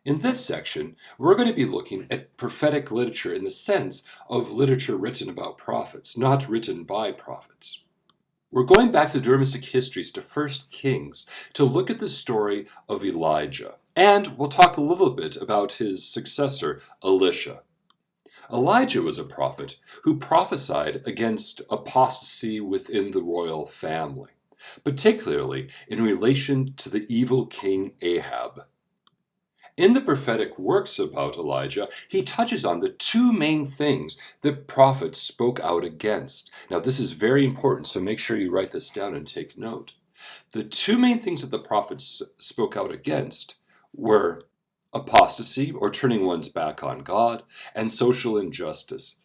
In this section, we're going to be looking at prophetic literature in the sense of literature written about prophets, not written by prophets. We're going back to Duramistic histories to 1 Kings to look at the story of Elijah. And we'll talk a little bit about his successor, Elisha. Elijah was a prophet who prophesied against apostasy within the royal family, particularly in relation to the evil king Ahab. In the prophetic works about Elijah, he touches on the two main things that prophets spoke out against. Now, this is very important, so make sure you write this down and take note. The two main things that the prophets spoke out against were apostasy, or turning one's back on God, and social injustice,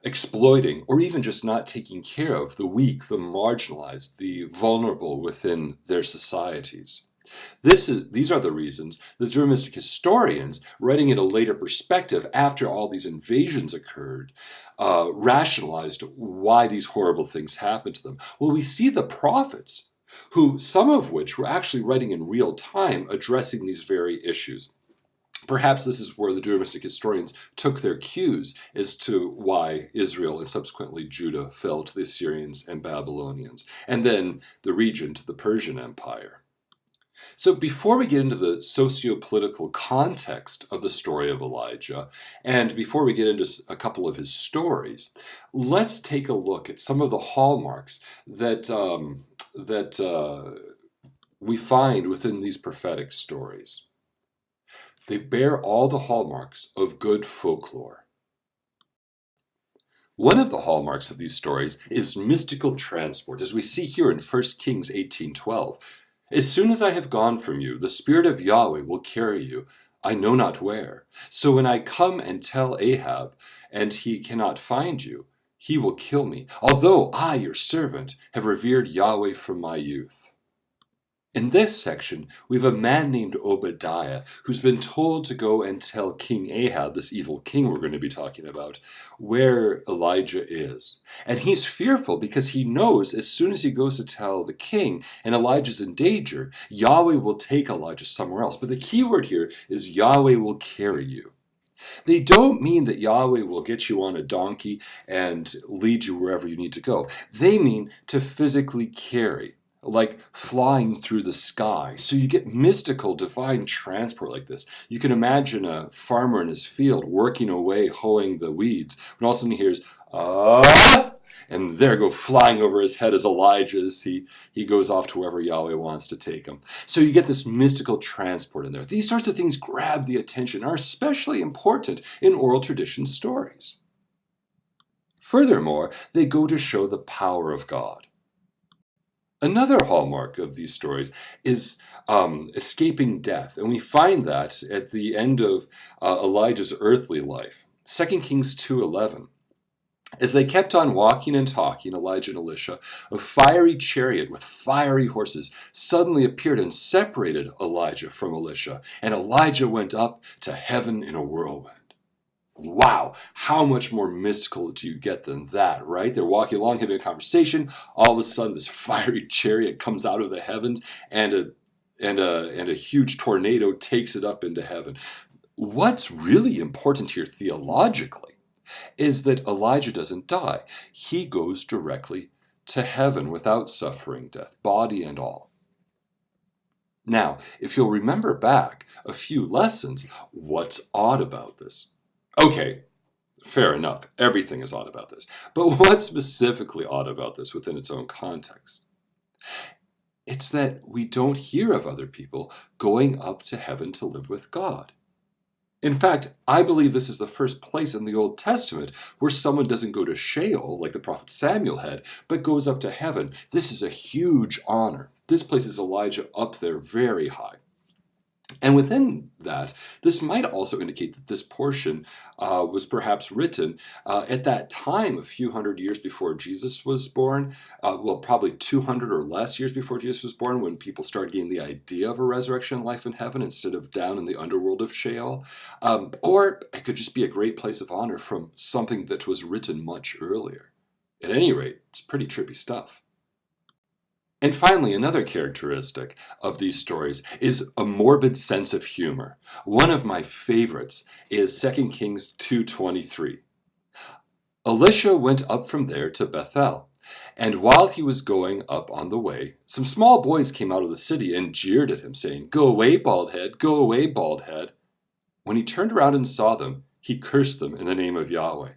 exploiting or even just not taking care of the weak, the marginalized, the vulnerable within their societies. These are the reasons the Duramistic historians, writing at a later perspective after all these invasions occurred, rationalized why these horrible things happened to them. Well, we see the prophets, who some of which were actually writing in real time, addressing these very issues. Perhaps this is where the Duramistic historians took their cues as to why Israel and subsequently Judah fell to the Assyrians and Babylonians, and then the region to the Persian Empire. So before we get into the socio-political context of the story of Elijah, and before we get into a couple of his stories, let's take a look at some of the hallmarks that we find within these prophetic stories. They bear all the hallmarks of good folklore. One of the hallmarks of these stories is mystical transport, as we see here in 1 Kings 18:12. As soon as I have gone from you, the Spirit of Yahweh will carry you, I know not where. So when I come and tell Ahab, and he cannot find you, he will kill me, although I, your servant, have revered Yahweh from my youth. In this section, we have a man named Obadiah who's been told to go and tell King Ahab, this evil king we're going to be talking about, where Elijah is. And he's fearful because he knows as soon as he goes to tell the king and Elijah's in danger, Yahweh will take Elijah somewhere else. But the key word here is Yahweh will carry you. They don't mean that Yahweh will get you on a donkey and lead you wherever you need to go. They mean to physically carry, like flying through the sky. So you get mystical, divine transport like this. You can imagine a farmer in his field working away, hoeing the weeds, and all of a sudden he hears, ah! And there go flying over his head as Elijah as he goes off to wherever Yahweh wants to take him. So you get this mystical transport in there. These sorts of things grab the attention, are especially important in oral tradition stories. Furthermore, they go to show the power of God. Another hallmark of these stories is escaping death, and we find that at the end of Elijah's earthly life. 2 Kings 2:11. As they kept on walking and talking, Elijah and Elisha, a fiery chariot with fiery horses suddenly appeared and separated Elijah from Elisha, and Elijah went up to heaven in a whirlwind. Wow, how much more mystical do you get than that, right? They're walking along, having a conversation. All of a sudden, this fiery chariot comes out of the heavens, and a huge tornado takes it up into heaven. What's really important here theologically is that Elijah doesn't die. He goes directly to heaven without suffering death, body and all. Now, if you'll remember back a few lessons, what's odd about this? Okay, fair enough. Everything is odd about this. But what's specifically odd about this within its own context? It's that we don't hear of other people going up to heaven to live with God. In fact, I believe this is the first place in the Old Testament where someone doesn't go to Sheol, like the prophet Samuel had, but goes up to heaven. This is a huge honor. This places Elijah up there very high. And within that, this might also indicate that this portion was perhaps written at that time, a few hundred years before Jesus was born, probably 200 or less years before Jesus was born, when people started getting the idea of a resurrection life in heaven instead of down in the underworld of Sheol. Or it could just be a great place of honor from something that was written much earlier. At any rate, it's pretty trippy stuff. And finally, another characteristic of these stories is a morbid sense of humor. One of my favorites is 2 Kings 2:23. Elisha went up from there to Bethel, and while he was going up on the way, some small boys came out of the city and jeered at him, saying, "Go away, bald head, go away, bald head." When he turned around and saw them, he cursed them in the name of Yahweh.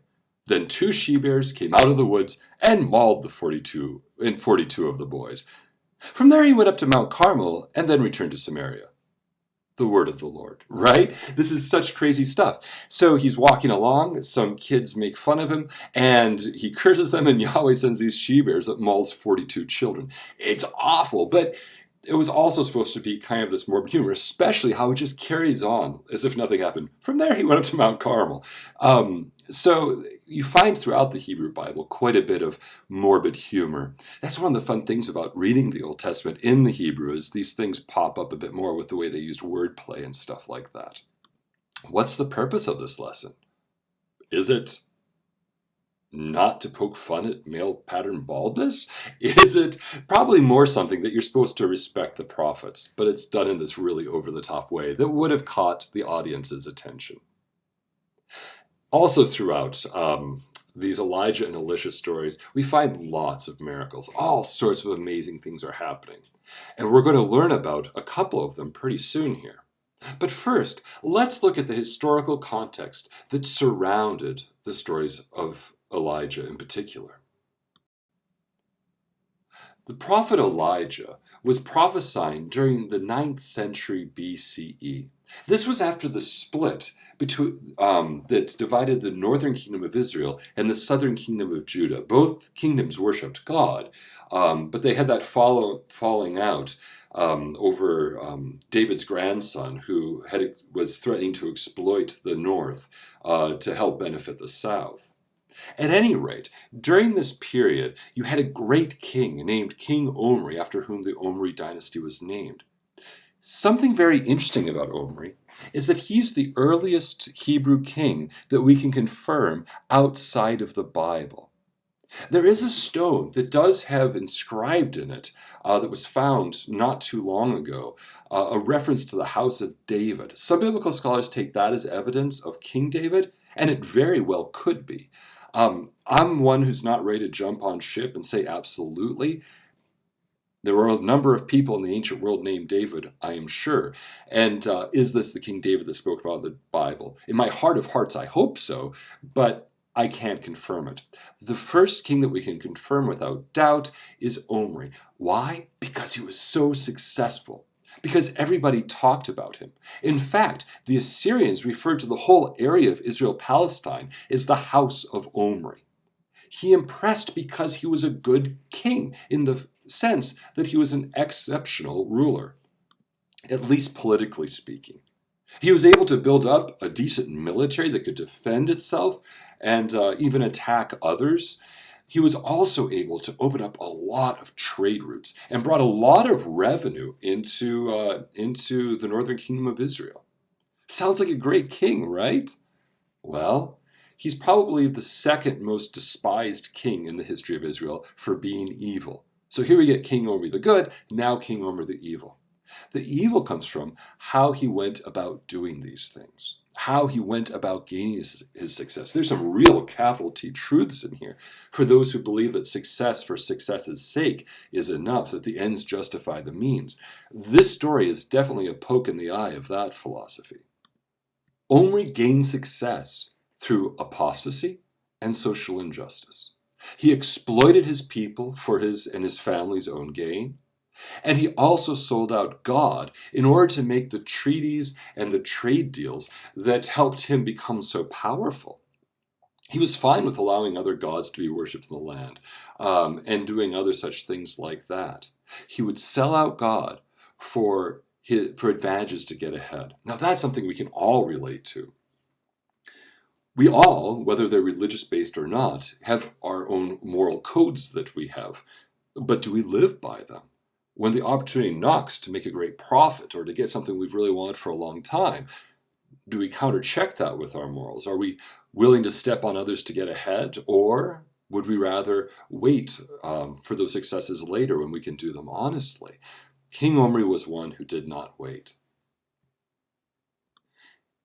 Then 2 she-bears came out of the woods and mauled the 42 of the boys. From there he went up to Mount Carmel and then returned to Samaria. The word of the Lord, right? This is such crazy stuff. So he's walking along, some kids make fun of him, and he curses them, and Yahweh sends these she-bears that mauls 42 children. It's awful, but it was also supposed to be kind of this morbid humor, especially how it just carries on as if nothing happened. From there, he went up to Mount Carmel. So you find throughout the Hebrew Bible quite a bit of morbid humor. That's one of the fun things about reading the Old Testament in the Hebrew, is these things pop up a bit more with the way they used wordplay and stuff like that. What's the purpose of this lesson? Is it not to poke fun at male pattern baldness? Is it probably more something that you're supposed to respect the prophets, but it's done in this really over-the-top way that would have caught the audience's attention? Also throughout these Elijah and Elisha stories, we find lots of miracles. All sorts of amazing things are happening. And we're going to learn about a couple of them pretty soon here. But first, let's look at the historical context that surrounded the stories of Elijah in particular. The prophet Elijah was prophesying during the 9th century BCE. This was after the split between that divided the northern kingdom of Israel and the southern kingdom of Judah. Both kingdoms worshipped God, but they had that falling out over David's grandson, who was threatening to exploit the north to help benefit the south. At any rate, during this period, you had a great king named King Omri, after whom the Omri dynasty was named. Something very interesting about Omri is that he's the earliest Hebrew king that we can confirm outside of the Bible. There is a stone that does have inscribed in it, that was found not too long ago, a reference to the house of David. Some biblical scholars take that as evidence of King David, and it very well could be. I'm one who's not ready to jump on ship and say absolutely. There were a number of people in the ancient world named David, I am sure. And is this the King David that spoke about in the Bible? In my heart of hearts, I hope so, but I can't confirm it. The first king that we can confirm without doubt is Omri. Why? Because he was so successful. Because everybody talked about him. In fact, the Assyrians referred to the whole area of Israel-Palestine as the house of Omri. He impressed because he was a good king, in the sense that he was an exceptional ruler, at least politically speaking. He was able to build up a decent military that could defend itself and even attack others. He was also able to open up a lot of trade routes and brought a lot of revenue into the northern kingdom of Israel. Sounds like a great king, right? Well, he's probably the second most despised king in the history of Israel for being evil. So here we get King Omri the good, now King Omri the evil. The evil comes from how he went about doing these things, how he went about gaining his success. There's some real capital T truths in here for those who believe that success for success's sake is enough, that the ends justify the means. This story is definitely a poke in the eye of that philosophy. Omri gained success through apostasy and social injustice. He exploited his people for his and his family's own gain. And he also sold out God in order to make the treaties and the trade deals that helped him become so powerful. He was fine with allowing other gods to be worshipped in the land and doing other such things like that. He would sell out God for advantages to get ahead. Now that's something we can all relate to. We all, whether they're religious-based or not, have our own moral codes that we have. But do we live by them? When the opportunity knocks to make a great profit or to get something we've really wanted for a long time, do we countercheck that with our morals? Are we willing to step on others to get ahead? Or Would we rather wait for those successes later when we can do them honestly? King Omri was one who did not wait.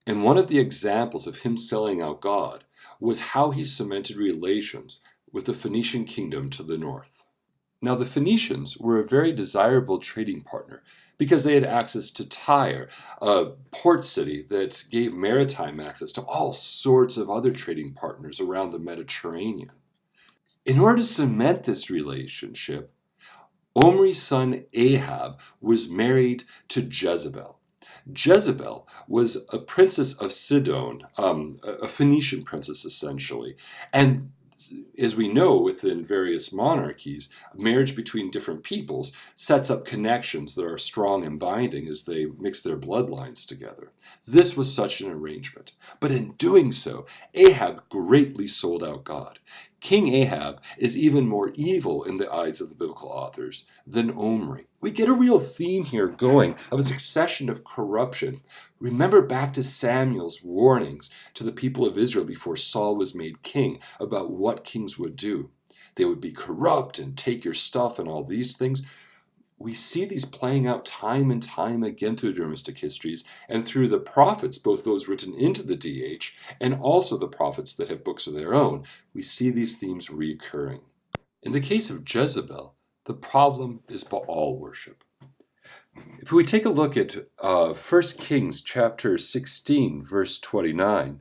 And one of the examples of him selling out God was how he cemented relations with the Phoenician kingdom to the north. Now, the Phoenicians were a very desirable trading partner because they had access to Tyre, a port city that gave maritime access to all sorts of other trading partners around the Mediterranean. In order to cement this relationship, Omri's son Ahab was married to Jezebel. Jezebel was a princess of Sidon, a Phoenician princess essentially. And as we know within various monarchies, marriage between different peoples sets up connections that are strong and binding as they mix their bloodlines together. This was such an arrangement. But in doing so, Ahab greatly sold out God. King Ahab is even more evil in the eyes of the biblical authors than Omri. We get a real theme here going of a succession of corruption. Remember back to Samuel's warnings to the people of Israel before Saul was made king about what kings would do. They would be corrupt and take your stuff and all these things. We see these playing out time and time again through journalistic histories and through the prophets, both those written into the DH and also the prophets that have books of their own. We see these themes recurring. In the case of Jezebel, the problem is Baal worship. If we take a look at 1 Kings chapter 16, verse 29,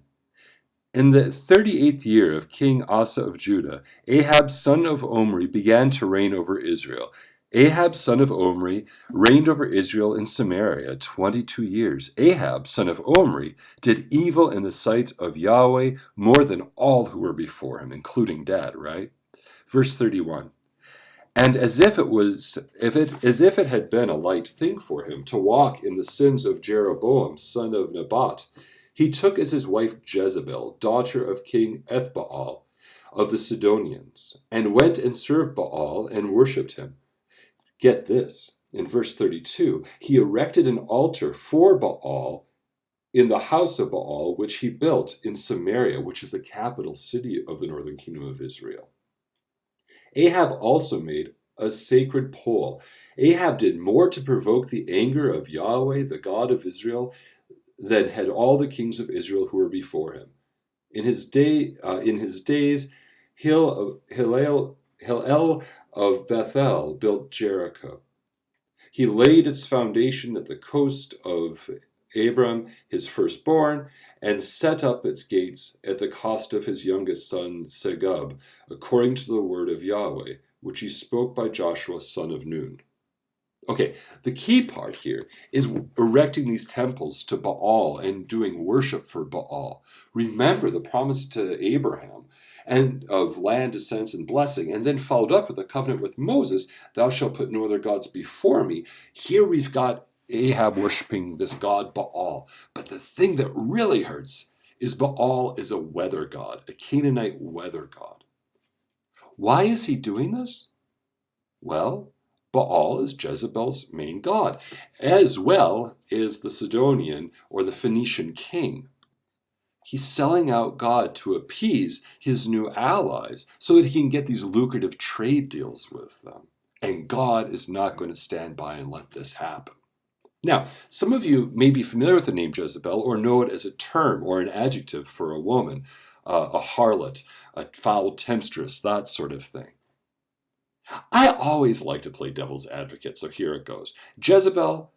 in the 38th year of King Asa of Judah, Ahab son of Omri began to reign over Israel. Ahab son of Omri reigned over Israel in Samaria 22 years. Ahab son of Omri did evil in the sight of Yahweh more than all who were before him, including Dad, right? Verse 31. And as if it had been a light thing for him to walk in the sins of Jeroboam son of Nebat, he took as his wife Jezebel, daughter of King Ethbaal of the Sidonians, and went and served Baal and worshipped him. Get this, in verse 32, he erected an altar for Baal in the house of Baal, which he built in Samaria, which is the capital city of the northern kingdom of Israel. Ahab also made a sacred pole. Ahab did more to provoke the anger of Yahweh, the God of Israel, than had all the kings of Israel who were before him. In his days, Hillel of Bethel built Jericho. He laid its foundation at the coast of Abram, his firstborn, and set up its gates at the cost of his youngest son Segub, according to the word of Yahweh, which he spoke by Joshua son of Nun. Okay, the key part here is erecting these temples to Baal and doing worship for Baal. Remember the promise to Abraham and of land, descents, and blessing, and then followed up with a covenant with Moses, thou shalt put no other gods before me. Here we've got Ahab worshiping this god Baal. But the thing that really hurts is Baal is a weather god, a Canaanite weather god. Why is he doing this? Well, Baal is Jezebel's main god, as well as the Sidonian or the Phoenician king. He's selling out God to appease his new allies so that he can get these lucrative trade deals with them. And God is not going to stand by and let this happen. Now, some of you may be familiar with the name Jezebel or know it as a term or an adjective for a woman, a harlot, a foul temptress, that sort of thing. I always like to play devil's advocate, so here it goes. Jezebel,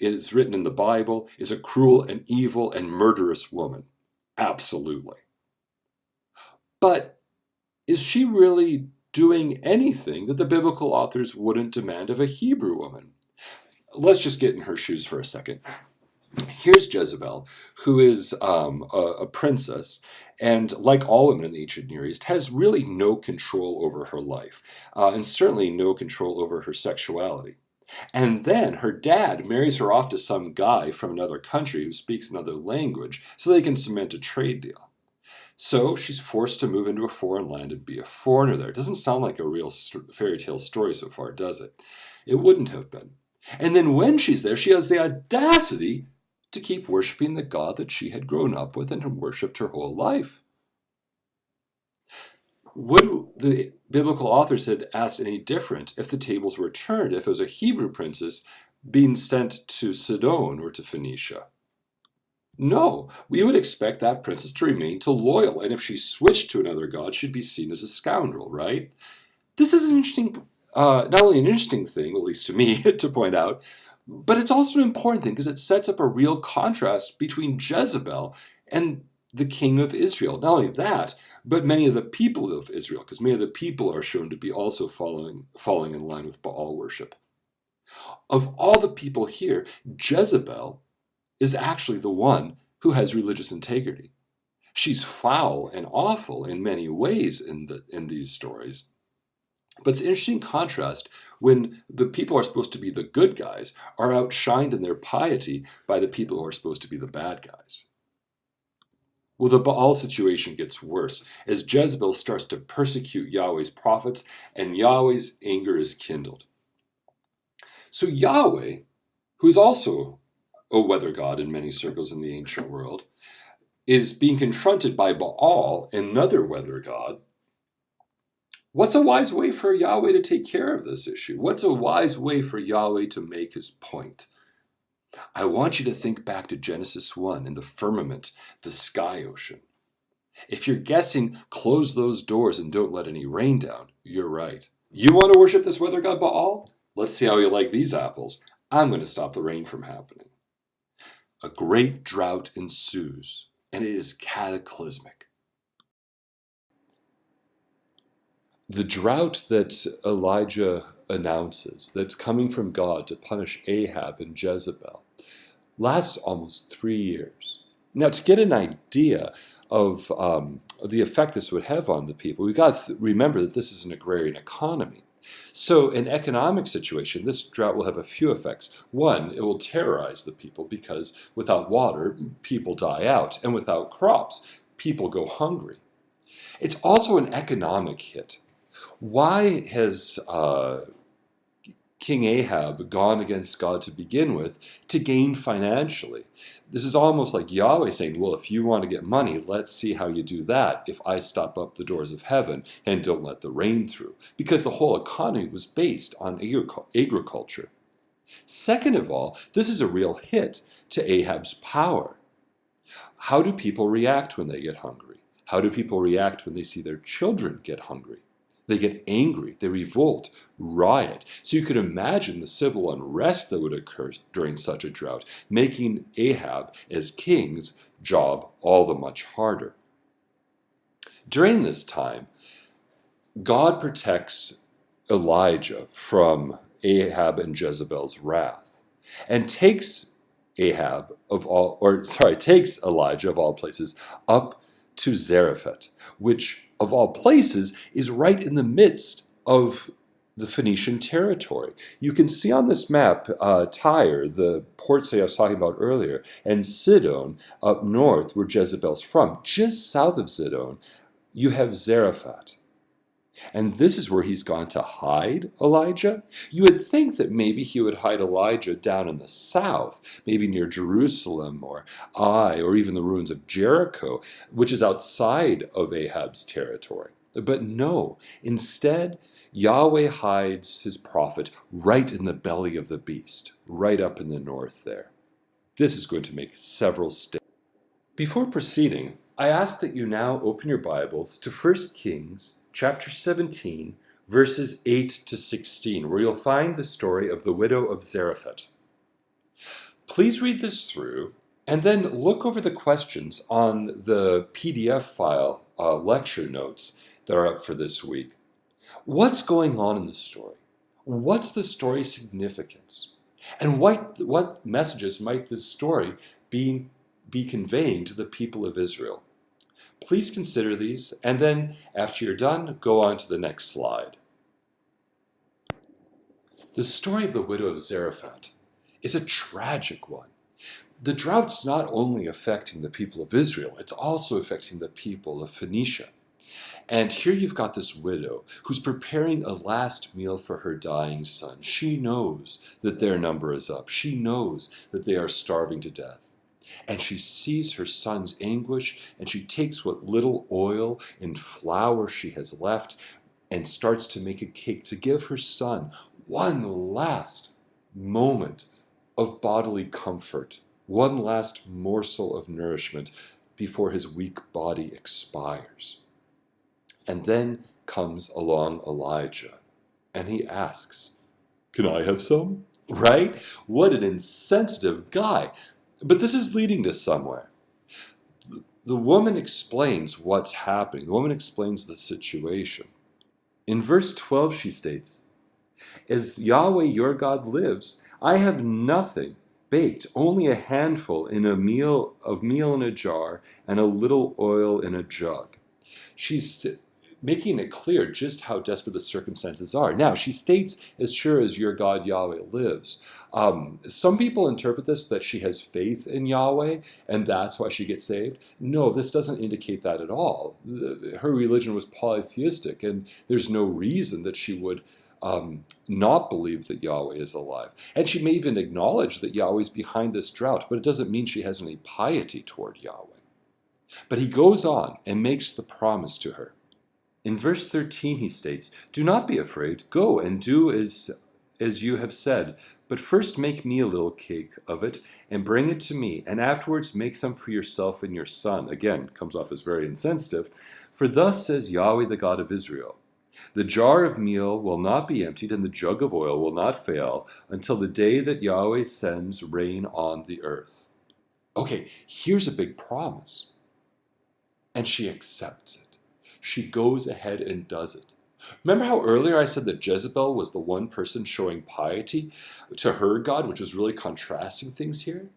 is written in the Bible, is a cruel and evil and murderous woman. Absolutely. But is she really doing anything that the biblical authors wouldn't demand of a Hebrew woman? Let's just get in her shoes for a second. Here's Jezebel, who is a princess, and like all women in the ancient Near East, has really no control over her life, and certainly no control over her sexuality. And then her dad marries her off to some guy from another country who speaks another language so they can cement a trade deal. So she's forced to move into a foreign land and be a foreigner there. It doesn't sound like a real fairy tale story so far, does it? It wouldn't have been. And then when she's there, she has the audacity to keep worshiping the God that she had grown up with and had worshipped her whole life. Would the biblical authors had asked any different if the tables were turned, if it was a Hebrew princess being sent to Sidon or to Phoenicia? No, we would expect that princess to remain to loyal, and if she switched to another god, she'd be seen as a scoundrel, right? This is an interesting, not only an interesting thing, at least to me, to point out, but it's also an important thing because it sets up a real contrast between Jezebel and the king of Israel. Not only that, but many of the people of Israel, because many of the people are shown to be also falling in line with Baal worship. Of all the people here, Jezebel is actually the one who has religious integrity. She's foul and awful in many ways in these stories. But it's an interesting contrast when the people who are supposed to be the good guys are outshined in their piety by the people who are supposed to be the bad guys. Well, the Baal situation gets worse as Jezebel starts to persecute Yahweh's prophets and Yahweh's anger is kindled. So Yahweh, who's also a weather god in many circles in the ancient world, is being confronted by Baal, another weather god. What's a wise way for Yahweh to take care of this issue? What's a wise way for Yahweh to make his point? I want you to think back to Genesis 1 in the firmament, the sky ocean. If you're guessing, close those doors and don't let any rain down, you're right. You want to worship this weather god Baal? Let's see how you like these apples. I'm going to stop the rain from happening. A great drought ensues, and it is cataclysmic. The drought that Elijah announces, that's coming from God to punish Ahab and Jezebel, lasts almost 3 years. Now, to get an idea of the effect this would have on the people, we've got to remember that this is an agrarian economy. So in economic situation, this drought will have a few effects. One, it will terrorize the people because without water, people die out, and without crops, people go hungry. It's also an economic hit. Why has King Ahab gone against God to begin with? To gain financially. This is almost like Yahweh saying, well, if you want to get money, let's see how you do that if I stop up the doors of heaven and don't let the rain through. Because the whole economy was based on agriculture. Second of all, this is a real hit to Ahab's power. How do people react when they get hungry? How do people react when they see their children get hungry? They get angry, they revolt, riot. So you could imagine the civil unrest that would occur during such a drought, making Ahab, as king's job all the much harder. During this time, God protects Elijah from Ahab and Jezebel's wrath, and takes Elijah of all places up to Zarephath, which of all places is right in the midst of the Phoenician territory. You can see on this map Tyre, the port city I was talking about earlier, and Sidon up north where Jezebel's from. Just south of Sidon, you have Zarephath. And this is where he's gone to hide Elijah. You would think that maybe he would hide Elijah down in the south, maybe near Jerusalem or Ai, or even the ruins of Jericho, which is outside of Ahab's territory. But no, instead, Yahweh hides his prophet right in the belly of the beast, right up in the north there. This is going to make several statements. Before proceeding, I ask that you now open your Bibles to 1 Kings chapter 17, verses 8 to 16, where you'll find the story of the widow of Zarephath. Please read this through, and then look over the questions on the PDF file lecture notes that are up for this week. What's going on in this story? What's the story's significance? And what messages might this story be conveying to the people of Israel? Please consider these, and then, after you're done, go on to the next slide. The story of the widow of Zarephath is a tragic one. The drought's not only affecting the people of Israel, it's also affecting the people of Phoenicia. And here you've got this widow who's preparing a last meal for her dying son. She knows that their number is up. She knows that they are starving to death. And she sees her son's anguish, and she takes what little oil and flour she has left and starts to make a cake to give her son one last moment of bodily comfort, one last morsel of nourishment before his weak body expires. And then comes along Elijah, and he asks, "Can I have some?" Right? What an insensitive guy. But this is leading to somewhere. The woman explains what's happening. The woman explains the situation. In verse 12, she states, "As Yahweh your God lives, I have nothing baked, only a handful of meal in a jar and a little oil in a jug." She's making it clear just how desperate the circumstances are. Now, she states, "As sure as your God Yahweh lives." Some people interpret this that she has faith in Yahweh, and that's why she gets saved. No, this doesn't indicate that at all. Her religion was polytheistic, and there's no reason that she would not believe that Yahweh is alive. And she may even acknowledge that Yahweh's behind this drought, but it doesn't mean she has any piety toward Yahweh. But he goes on and makes the promise to her. In verse 13 he states, "Do not be afraid. Go and do as you have said, but first make me a little cake of it and bring it to me, and afterwards make some for yourself and your son." Again, comes off as very insensitive. "For thus says Yahweh, the God of Israel, the jar of meal will not be emptied and the jug of oil will not fail until the day that Yahweh sends rain on the earth." Okay, here's a big promise. And she accepts it. She goes ahead and does it. Remember how earlier I said that Jezebel was the one person showing piety to her God, which was really contrasting things here?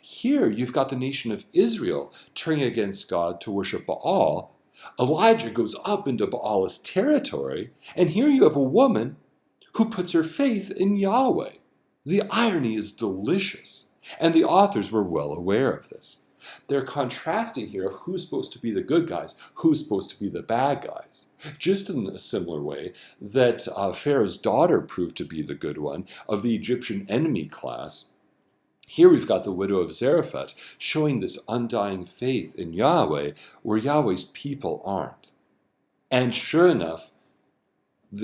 Here you've got the nation of Israel turning against God to worship Baal. Elijah goes up into Baal's territory, and here you have a woman who puts her faith in Yahweh. The irony is delicious, and the authors were well aware of this. They're contrasting here of who's supposed to be the good guys, who's supposed to be the bad guys. Just in a similar way that Pharaoh's daughter proved to be the good one of the Egyptian enemy class. Here we've got the widow of Zarephath showing this undying faith in Yahweh where Yahweh's people aren't. And sure enough,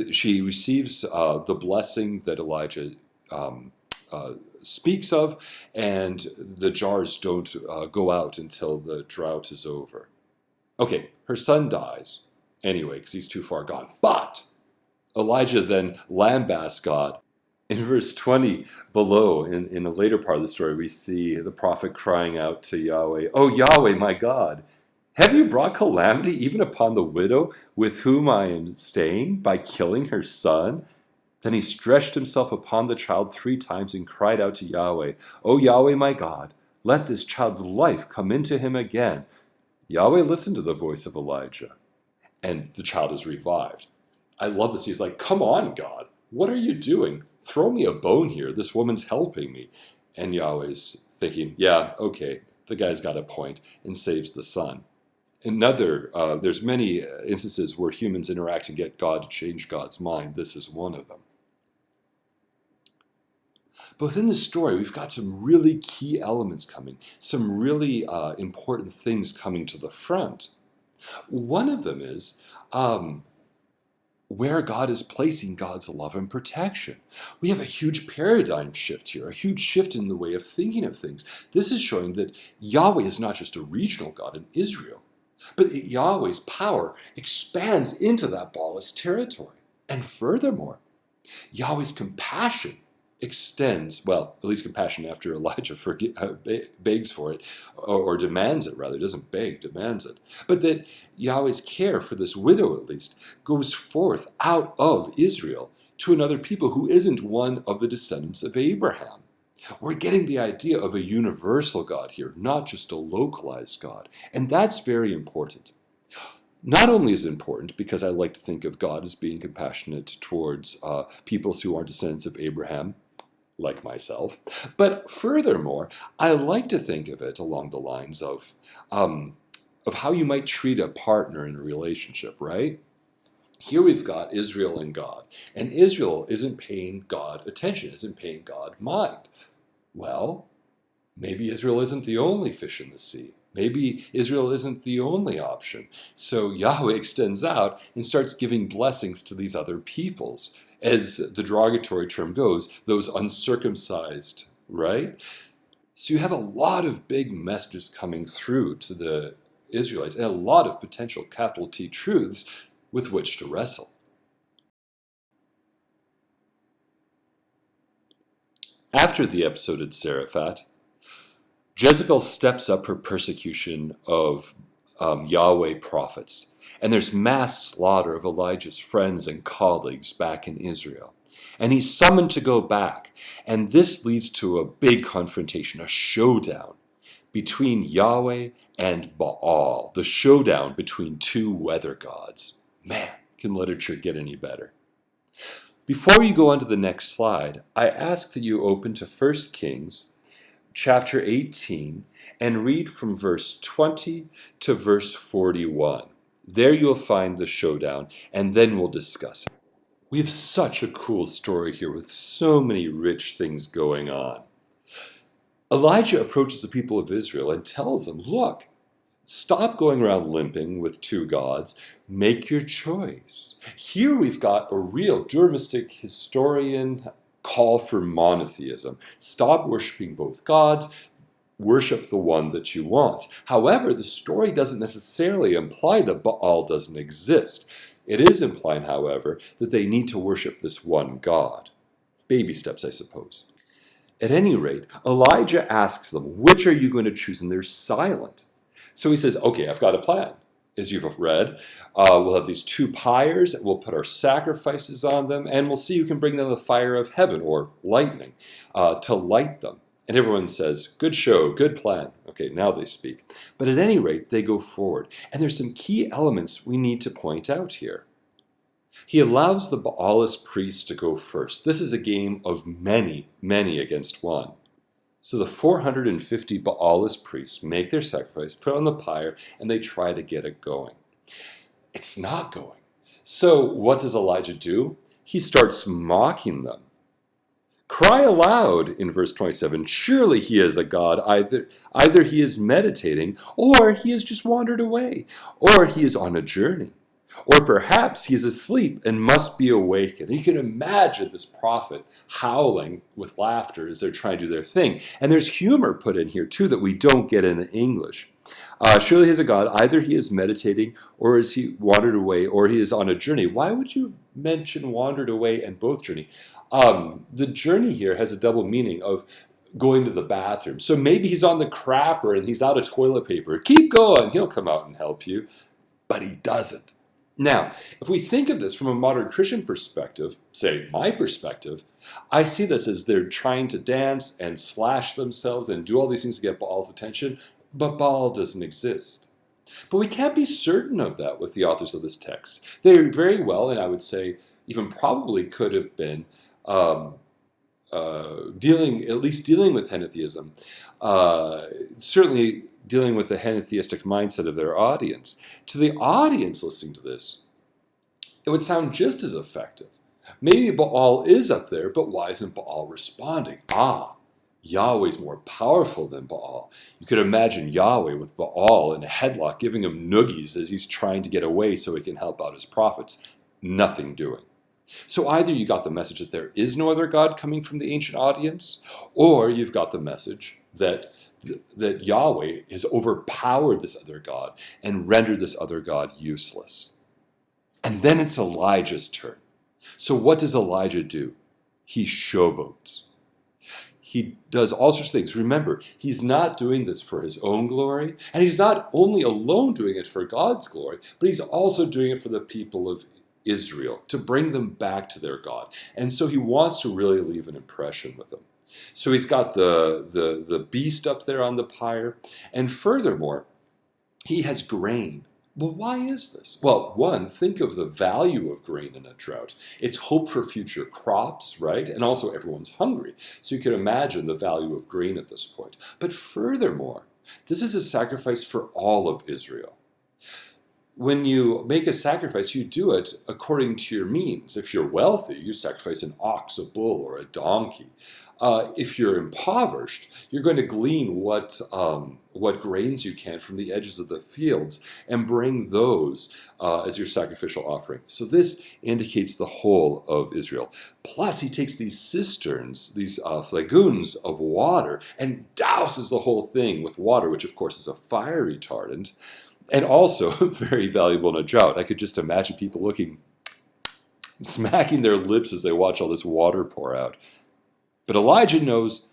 she receives the blessing that Elijah speaks of, and the jars don't go out until the drought is over. Okay, her son dies anyway because he's too far gone. But Elijah then lambasts God. In verse 20 below, in a later part of the story, we see the prophet crying out to Yahweh, "Oh Yahweh, my God, have you brought calamity even upon the widow with whom I am staying by killing her son?" Then he stretched himself upon the child 3 times and cried out to Yahweh, "O Yahweh my God, let this child's life come into him again." Yahweh listened to the voice of Elijah, and the child is revived. I love this. He's like, "Come on, God, what are you doing? Throw me a bone here. This woman's helping me." And Yahweh's thinking, yeah, okay, the guy's got a point, and saves the son. There's many instances where humans interact and get God to change God's mind. This is one of them. But within the story, we've got some really key elements coming, some really important things coming to the front. One of them is where God is placing God's love and protection. We have a huge paradigm shift here, a huge shift in the way of thinking of things. This is showing that Yahweh is not just a regional God in Israel, but Yahweh's power expands into that Baalist territory. And furthermore, Yahweh's compassion extends, well, at least compassion after Elijah begs for it, or demands it rather, doesn't beg, demands it. But that Yahweh's care for this widow at least goes forth out of Israel to another people who isn't one of the descendants of Abraham. We're getting the idea of a universal God here, not just a localized God. And that's very important. Not only is it important because I like to think of God as being compassionate towards peoples who are descendants of Abraham, like myself, but furthermore, I like to think of it along the lines of how you might treat a partner in a relationship, right? Here we've got Israel and God, and Israel isn't paying God attention, isn't paying God mind. Well, Maybe Israel isn't the only fish in the sea. Maybe Israel isn't the only option. So Yahweh extends out and starts giving blessings to these other peoples. As the derogatory term goes, those uncircumcised, right? So you have a lot of big messages coming through to the Israelites and a lot of potential capital T truths with which to wrestle. After the episode at Zarephath, Jezebel steps up her persecution of Yahweh prophets, and there's mass slaughter of Elijah's friends and colleagues back in Israel. And he's summoned to go back, and this leads to a big confrontation, a showdown between Yahweh and Baal, the showdown between two weather gods. Man, can literature get any better? Before you go on to the next slide, I ask that you open to 1 Kings chapter 18 and read from verse 20 to verse 41. There you'll find the showdown, and then we'll discuss it. We have such a cool story here with so many rich things going on. Elijah approaches the people of Israel and tells them, look, stop going around limping with two gods. Make your choice. Here we've got a real Duramistic historian call for monotheism. Stop worshiping both gods. Worship the one that you want. However, the story doesn't necessarily imply that Baal doesn't exist. It is implying, however, that they need to worship this one God. Baby steps, I suppose. At any rate, Elijah asks them, which are you going to choose? And they're silent. So he says, okay, I've got a plan. As you've read, we'll have these two pyres, we'll put our sacrifices on them, and we'll see who can bring them the fire of heaven, or lightning, to light them. And everyone says, good show, good plan. Okay, now they speak. But at any rate, they go forward. And there's some key elements we need to point out here. He allows the Baalist priests to go first. This is a game of many, many against one. So the 450 Baalist priests make their sacrifice, put it on the pyre, and they try to get it going. It's not going. So what does Elijah do? He starts mocking them. Cry aloud in verse 27. Surely he is a god. Either he is meditating, or he has just wandered away, or he is on a journey. Or perhaps he is asleep and must be awakened. You can imagine this prophet howling with laughter as they're trying to do their thing. And there's humor put in here too that we don't get in the English. Surely he is a god. Either he is meditating, or is he wandered away, or he is on a journey. Why would you mention wandered away and both journey? The journey here has a double meaning of going to the bathroom. So maybe he's on the crapper and he's out of toilet paper. Keep going. He'll come out and help you. But he doesn't. Now, if we think of this from a modern Christian perspective, say my perspective, I see this as they're trying to dance and slash themselves and do all these things to get Baal's attention, but Baal doesn't exist. But we can't be certain of that with the authors of this text. They very well, and I would say even probably could have been dealing with henotheism, certainly dealing with the henotheistic mindset of their audience. To the audience listening to this, it would sound just as effective. Maybe Baal is up there, but why isn't Baal responding? Yahweh's more powerful than Baal. You could imagine Yahweh with Baal in a headlock, giving him noogies as he's trying to get away so he can help out his prophets. Nothing doing. So either you got the message that there is no other God coming from the ancient audience, or you've got the message that Yahweh has overpowered this other God and rendered this other God useless. And then it's Elijah's turn. So what does Elijah do? He showboats. He does all sorts of things. Remember, he's not doing this for his own glory, and he's not only alone doing it for God's glory, but he's also doing it for the people of Israel, to bring them back to their God. And so he wants to really leave an impression with them. So he's got the beast up there on the pyre. And furthermore, he has grain. Well, why is this? Well, one, think of the value of grain in a drought. It's hope for future crops, right? And also everyone's hungry. So you can imagine the value of grain at this point. But furthermore, this is a sacrifice for all of Israel. When you make a sacrifice, you do it according to your means. If you're wealthy, you sacrifice an ox, a bull, or a donkey. If you're impoverished, you're going to glean what grains you can from the edges of the fields and bring those as your sacrificial offering. So this indicates the whole of Israel. Plus, he takes these cisterns, these flagoons of water, and douses the whole thing with water, which of course is a fire retardant, and also very valuable in a drought. I could just imagine people smacking their lips as they watch all this water pour out. But Elijah knows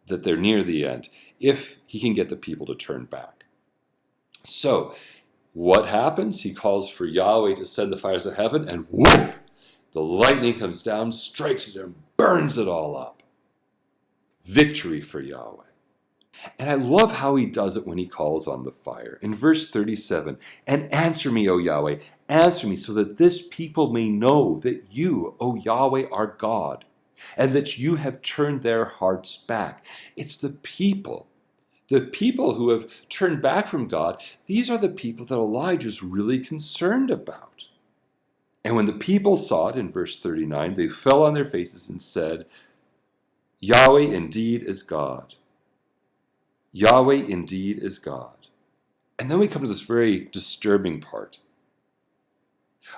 that they're near the end, if he can get the people to turn back. So, what happens? He calls for Yahweh to send the fires of heaven, and whoop! The lightning comes down, strikes it, and burns it all up. Victory for Yahweh. And I love how he does it when he calls on the fire. In verse 37, and answer me, O Yahweh, answer me, so that this people may know that you, O Yahweh, are God, and that you have turned their hearts back. It's the people who have turned back from God. These are the people that Elijah's really concerned about. And when the people saw it, in verse 39, they fell on their faces and said, Yahweh indeed is God. Yahweh indeed is God. And then we come to this very disturbing part.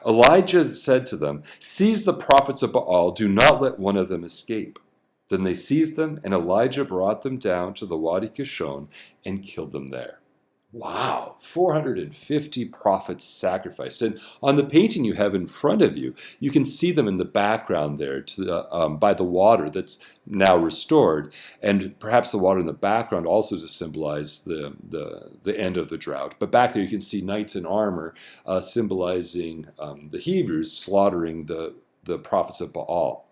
Elijah said to them, seize the prophets of Baal, do not let one of them escape. Then they seized them, and Elijah brought them down to the Wadi Kishon and killed them there. Wow, 450 prophets sacrificed. And on the painting you have in front of you, you can see them in the background there by the water that's now restored. And perhaps the water in the background also to symbolize the end of the drought. But back there you can see knights in armor symbolizing the Hebrews slaughtering the prophets of Baal.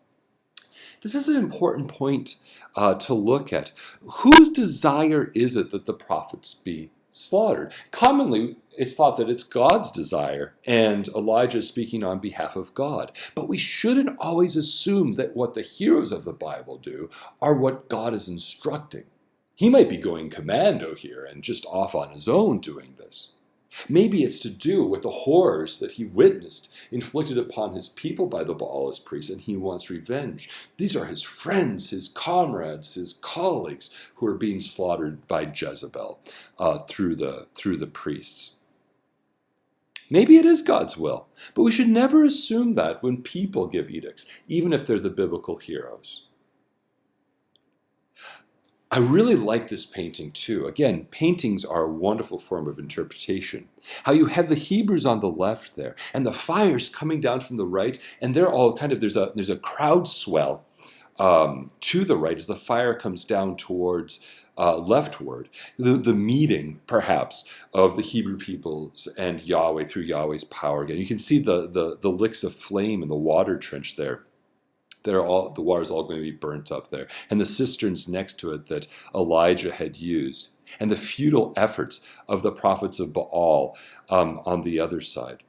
This is an important point to look at. Whose desire is it that the prophets be slaughtered? Commonly, it's thought that it's God's desire, and Elijah is speaking on behalf of God. But we shouldn't always assume that what the heroes of the Bible do are what God is instructing. He might be going commando here and just off on his own doing this. Maybe it's to do with the horrors that he witnessed inflicted upon his people by the Baalist priests, and he wants revenge. These are his friends, his comrades, his colleagues who are being slaughtered by Jezebel through the priests. Maybe it is God's will, but we should never assume that when people give edicts, even if they're the biblical heroes. I really like this painting too. Again, paintings are a wonderful form of interpretation. How you have the Hebrews on the left there, and the fires coming down from the right, and they're all kind of, there's a crowd swell to the right as the fire comes down towards leftward. The meeting, perhaps, of the Hebrew peoples and Yahweh through Yahweh's power again. You can see the licks of flame in the water trench there. The water's all going to be burnt up there. And the cisterns next to it that Elijah had used. And the futile efforts of the prophets of Baal on the other side.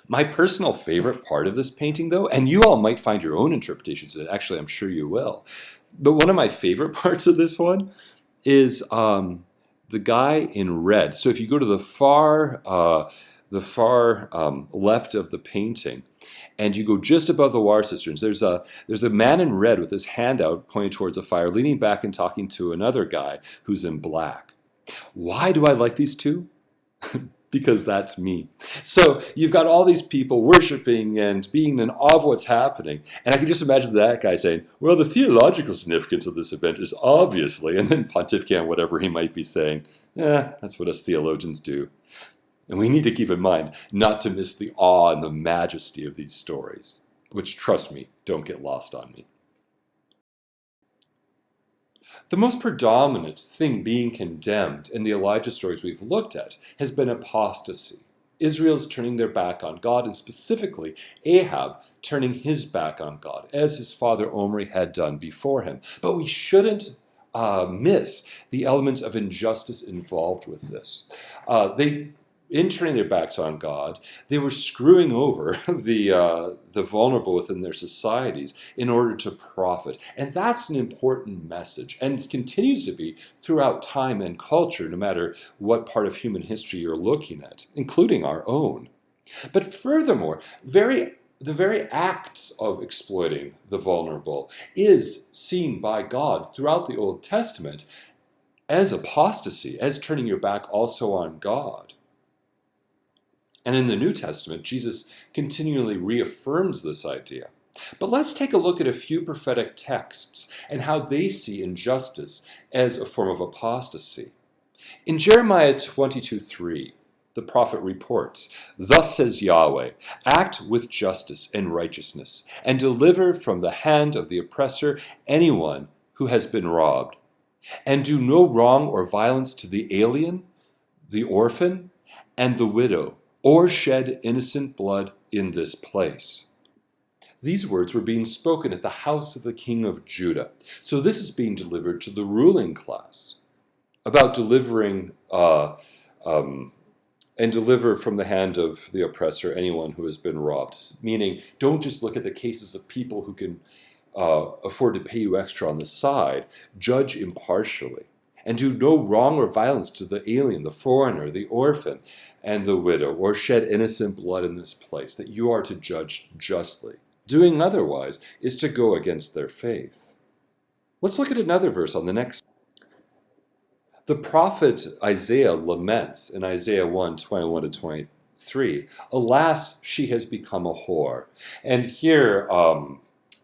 My personal favorite part of this painting, though, and you all might find your own interpretations of it, actually I'm sure you will, but one of my favorite parts of this one is the guy in red. So if you go to the far left of the painting, and you go just above the water cisterns, there's a man in red with his hand out pointing towards a fire, leaning back and talking to another guy who's in black. Why do I like these two? Because that's me. So you've got all these people worshiping and being in awe of what's happening. And I can just imagine that guy saying, well, the theological significance of this event is obviously, and then pontificating on whatever he might be saying. That's what us theologians do. And we need to keep in mind not to miss the awe and the majesty of these stories, which, trust me, don't get lost on me. The most predominant thing being condemned in the Elijah stories we've looked at has been apostasy. Israel's turning their back on God, and specifically Ahab turning his back on God, as his father Omri had done before him. But we shouldn't miss the elements of injustice involved with this. In turning their backs on God, they were screwing over the vulnerable within their societies in order to profit. And that's an important message, and it continues to be throughout time and culture, no matter what part of human history you're looking at, including our own. But furthermore, very the very acts of exploiting the vulnerable is seen by God throughout the Old Testament as apostasy, as turning your back also on God. And in the New Testament, Jesus continually reaffirms this idea. But let's take a look at a few prophetic texts and how they see injustice as a form of apostasy. In Jeremiah 22:3, the prophet reports, "Thus says Yahweh, act with justice and righteousness, and deliver from the hand of the oppressor anyone who has been robbed. And do no wrong or violence to the alien, the orphan, and the widow, or shed innocent blood in this place." These words were being spoken at the house of the king of Judah. So this is being delivered to the ruling class, about delivering and deliver from the hand of the oppressor anyone who has been robbed. Meaning, don't just look at the cases of people who can afford to pay you extra on the side. Judge impartially. And do no wrong or violence to the alien, the foreigner, the orphan, and the widow, or shed innocent blood in this place, that you are to judge justly. Doing otherwise is to go against their faith. Let's look at another verse on the next. The prophet Isaiah laments in Isaiah 1:21-23, "Alas, she has become a whore." And here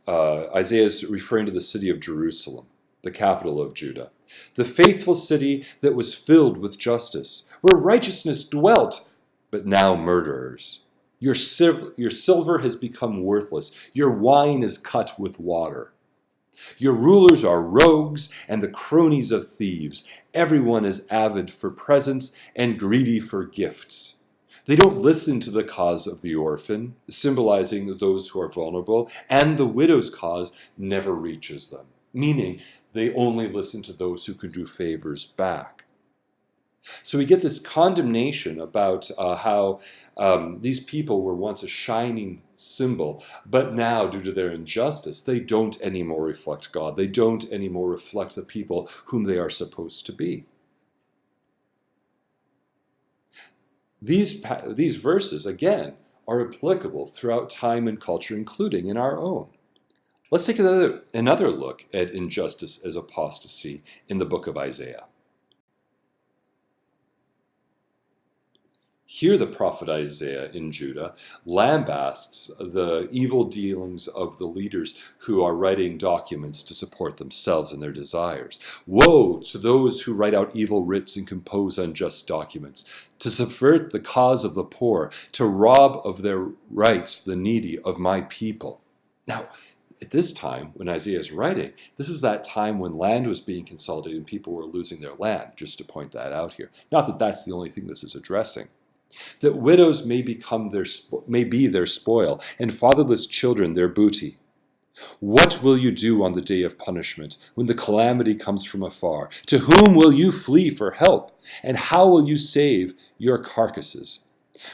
Isaiah is referring to the city of Jerusalem, the capital of Judah. "The faithful city that was filled with justice, where righteousness dwelt, but now murderers. Your silver has become worthless. Your wine is cut with water. Your rulers are rogues and the cronies of thieves. Everyone is avid for presents and greedy for gifts. They don't listen to the cause of the orphan," symbolizing those who are vulnerable, "and the widow's cause never reaches them," meaning they only listen to those who can do favors back. So we get this condemnation about how these people were once a shining symbol, but now, due to their injustice, they don't anymore reflect God. They don't anymore reflect the people whom they are supposed to be. These verses, again, are applicable throughout time and culture, including in our own. Let's take another look at injustice as apostasy in the book of Isaiah. Here the prophet Isaiah in Judah lambasts the evil dealings of the leaders who are writing documents to support themselves and their desires. "Woe to those who write out evil writs and compose unjust documents, to subvert the cause of the poor, to rob of their rights the needy of my people." Now, at this time, when Isaiah is writing, this is that time when land was being consolidated and people were losing their land, just to point that out here. Not that that's the only thing this is addressing. "That widows may be their spoil, and fatherless children their booty. What will you do on the day of punishment, when the calamity comes from afar? To whom will you flee for help? And how will you save your carcasses?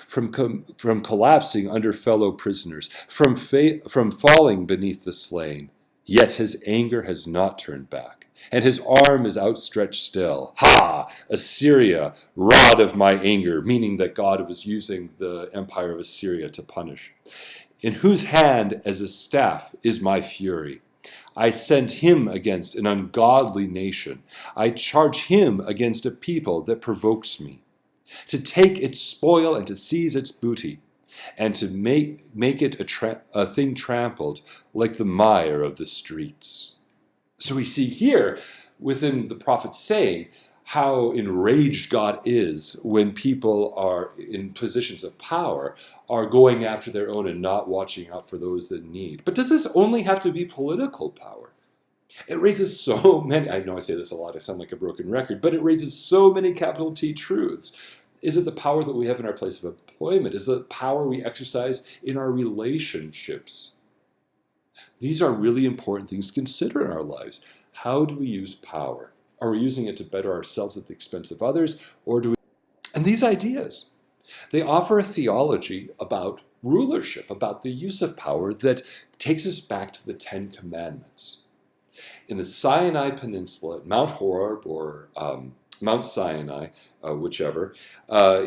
From collapsing under fellow prisoners, from falling beneath the slain. Yet his anger has not turned back, and his arm is outstretched still. Ha! Assyria, rod of my anger," meaning that God was using the empire of Assyria to punish. "In whose hand as a staff is my fury. I sent him against an ungodly nation. I charge him against a people that provokes me, to take its spoil and to seize its booty, and to make it a thing trampled like the mire of the streets." So we see here, within the prophet saying, how enraged God is when people are in positions of power, are going after their own and not watching out for those that need. But does this only have to be political power? It raises so many, I know I say this a lot, I sound like a broken record, but it raises so many capital T truths. Is it the power that we have in our place of employment? Is it the power we exercise in our relationships? These are really important things to consider in our lives. How do we use power? Are we using it to better ourselves at the expense of others? Or do we... And these ideas, they offer a theology about rulership, about the use of power that takes us back to the Ten Commandments. In the Sinai Peninsula, at Mount Horeb or Mount Sinai, whichever,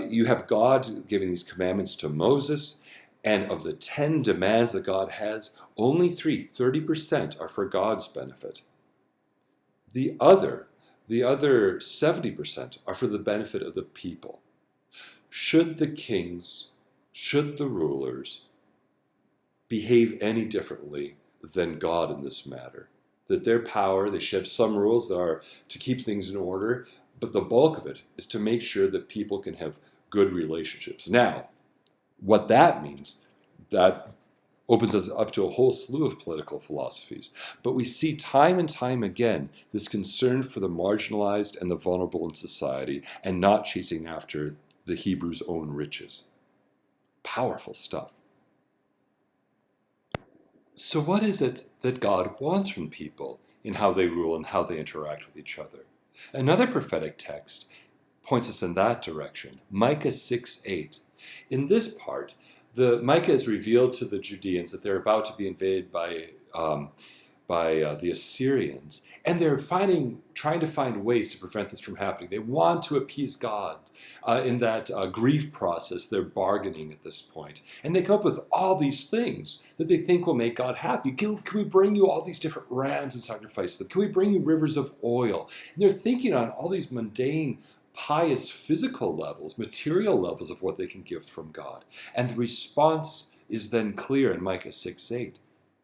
you have God giving these commandments to Moses, And of the 10 demands that God has, only 30% are for God's benefit. The other 70% are for the benefit of the people. Should the kings, should the rulers behave any differently than God in this matter? That their power, they should have some rules that are to keep things in order, but the bulk of it is to make sure that people can have good relationships. Now, what that means, that opens us up to a whole slew of political philosophies. But we see time and time again this concern for the marginalized and the vulnerable in society and not chasing after the Hebrews' own riches. Powerful stuff. So what is it that God wants from people in how they rule and how they interact with each other? Another prophetic text points us in that direction, Micah 6:8. In this part, Micah is revealed to the Judeans that they're about to be invaded by the Assyrians, and they're trying to find ways to prevent this from happening. They want to appease God. In that grief process, they're bargaining at this point, and they come up with all these things that they think will make God happy. Can we bring you all these different rams and sacrifice them? Can we bring you rivers of oil? And they're thinking on all these mundane, pious physical levels, material levels of what they can give from God. And the response is then clear in Micah 6:8.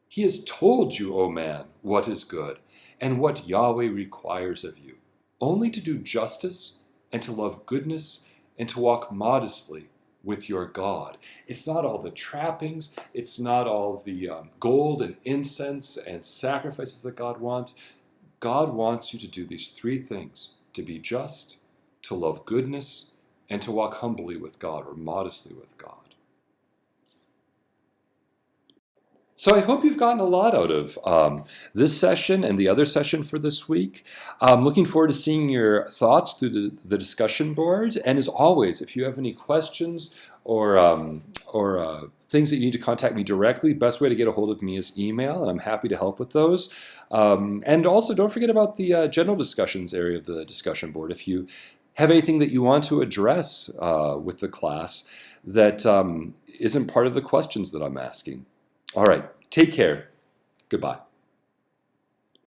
He has told you, O man, what is good, and what Yahweh requires of you, only to do justice, and to love goodness, and to walk modestly with your God. It's not all the trappings, it's not all the gold and incense and sacrifices that God wants. God wants you to do these 3 things: to be just, to love goodness, and to walk humbly with God, or modestly with God. So I hope you've gotten a lot out of this session and the other session for this week. I'm looking forward to seeing your thoughts through the discussion board. And as always, if you have any questions or things that you need to contact me directly, best way to get a hold of me is email, and I'm happy to help with those. And also, don't forget about the general discussions area of the discussion board. If you have anything that you want to address with the class that isn't part of the questions that I'm asking. All right, take care. Goodbye.